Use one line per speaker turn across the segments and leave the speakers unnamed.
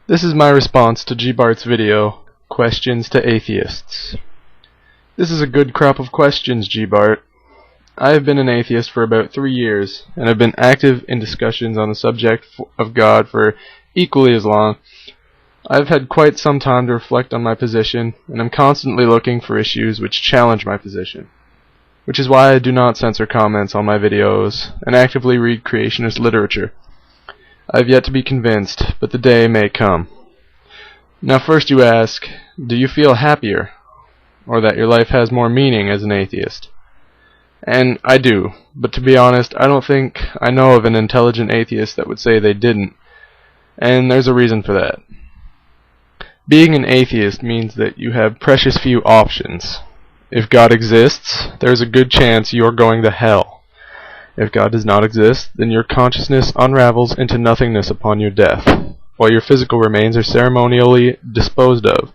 This is my response to GBart's video, Questions to Atheists. This is a good crop of questions, GBart. I have been an atheist for about 3 years, and have been active in discussions on the subject of God for equally as long. I've had quite some time to reflect on my position, and am constantly looking for issues which challenge my position, which is why I do not censor comments on my videos, and actively read creationist literature. I have yet to be convinced, but the day may come. Now first you ask, do you feel happier, or that your life has more meaning as an atheist? And I do, but to be honest, I don't think I know of an intelligent atheist that would say they didn't, and there's a reason for that. Being an atheist means that you have precious few options. If God exists, there's a good chance you're going to hell. If God does not exist, then your consciousness unravels into nothingness upon your death, while your physical remains are ceremonially disposed of.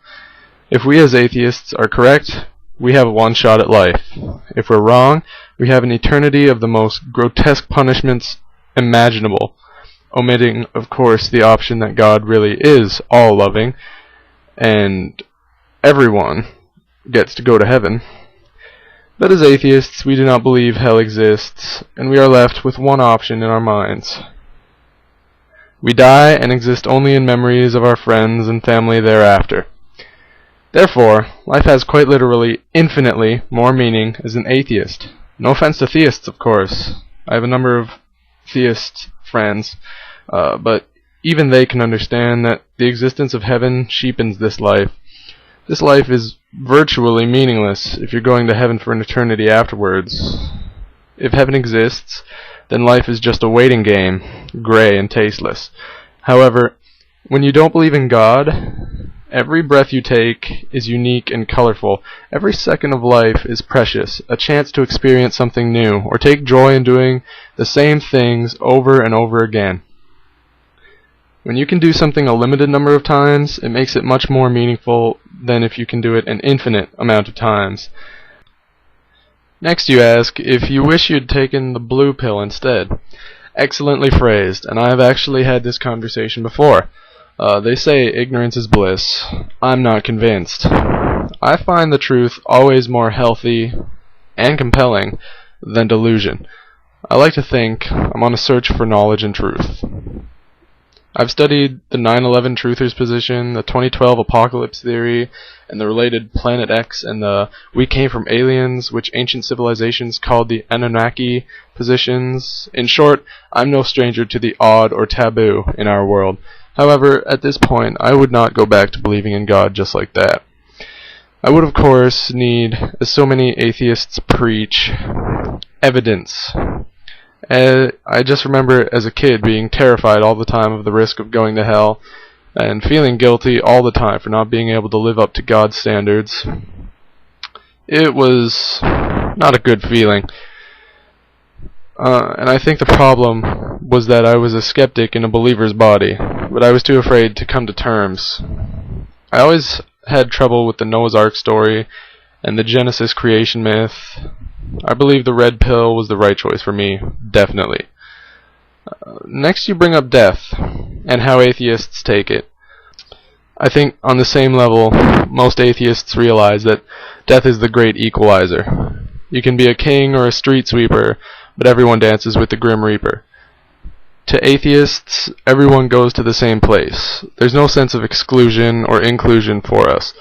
If we as atheists are correct, we have one shot at life. If we're wrong, we have an eternity of the most grotesque punishments imaginable, omitting, of course, the option that God really is all-loving, and everyone gets to go to heaven. But as atheists, we do not believe hell exists, and we are left with one option in our minds. We die and exist only in memories of our friends and family thereafter. Therefore, life has quite literally, infinitely more meaning as an atheist. No offense to theists, of course. I have a number of theist friends, but even they can understand that the existence of heaven cheapens this life. This life is virtually meaningless if you're going to heaven for an eternity afterwards. If heaven exists, then life is just a waiting game, gray and tasteless. However, when you don't believe in God, every breath you take is unique and colorful. Every second of life is precious, a chance to experience something new, or take joy in doing the same things over and over again. When you can do something a limited number of times, it makes it much more meaningful than if you can do it an infinite amount of times. Next you ask if you wish you'd taken the blue pill instead. Excellently phrased, and I have actually had this conversation before. They say ignorance is bliss. I'm not convinced. I find the truth always more healthy and compelling than delusion. I like to think I'm on a search for knowledge and truth. I've studied the 9/11 truthers position, the 2012 apocalypse theory, and the related Planet X and the we came from aliens, which ancient civilizations called the Anunnaki positions. In short, I'm no stranger to the odd or taboo in our world. However, at this point, I would not go back to believing in God just like that. I would, of course, need, as so many atheists preach, evidence. I just remember as a kid being terrified all the time of the risk of going to hell, and feeling guilty all the time for not being able to live up to God's standards. It was not a good feeling. And I think the problem was that I was a skeptic in a believer's body, but I was too afraid to come to terms. I always had trouble with the Noah's Ark story and the Genesis creation myth. I believe the red pill was the right choice for me, definitely. Next you bring up death, and how atheists take it. I think on the same level, most atheists realize that death is the great equalizer. You can be a king or a street sweeper, but everyone dances with the Grim Reaper. To atheists, everyone goes to the same place. There's no sense of exclusion or inclusion for us.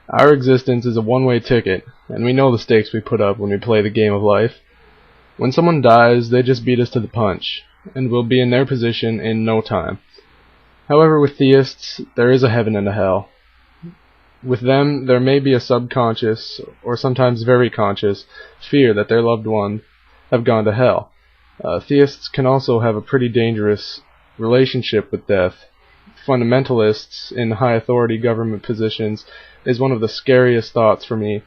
Our existence is a one-way ticket, and we know the stakes we put up when we play the game of life. When someone dies, they just beat us to the punch, and we'll be in their position in no time. However, with theists, there is a heaven and a hell. With them, there may be a subconscious, or sometimes very conscious, fear that their loved ones have gone to hell. Theists can also have a pretty dangerous relationship with death. Fundamentalists in high authority government positions is one of the scariest thoughts for me.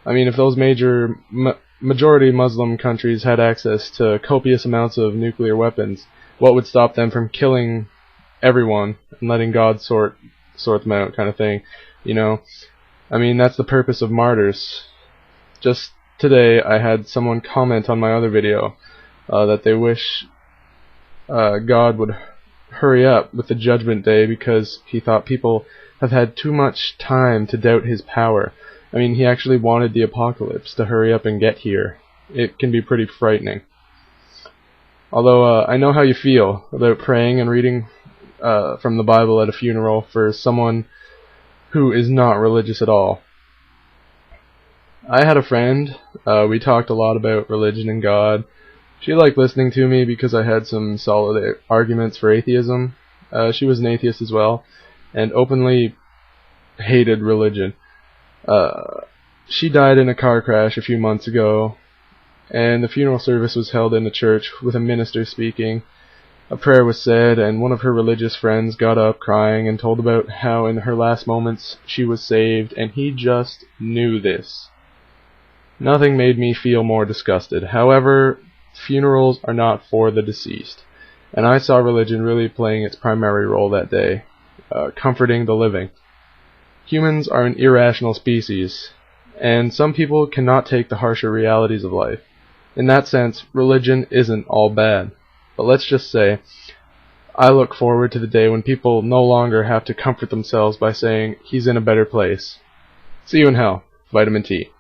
I mean, if those majority Muslim countries had access to copious amounts of nuclear weapons, what would stop them from killing everyone and letting God sort them out, kind of thing, you know? I mean, that's the purpose of martyrs. Just today I had someone comment on my other video that they wish God would hurry up with the judgment day because he thought people have had too much time to doubt his power. I mean, he actually wanted the apocalypse to hurry up and get here. It can be pretty frightening. Although I know how you feel about praying and reading from the Bible at a funeral for someone who is not religious at all. I had a friend, we talked a lot about religion and God. She liked listening to me because I had some solid arguments for atheism. She was an atheist as well, and openly hated religion. She died in a car crash a few months ago, and the funeral service was held in a church with a minister speaking. A prayer was said, and one of her religious friends got up crying and told about how in her last moments she was saved, and he just knew this. Nothing made me feel more disgusted. However, funerals are not for the deceased, and I saw religion really playing its primary role that day, comforting the living. Humans are an irrational species, and some people cannot take the harsher realities of life. In that sense, religion isn't all bad. But let's just say, I look forward to the day when people no longer have to comfort themselves by saying, he's in a better place. See you in hell. Vitamin T.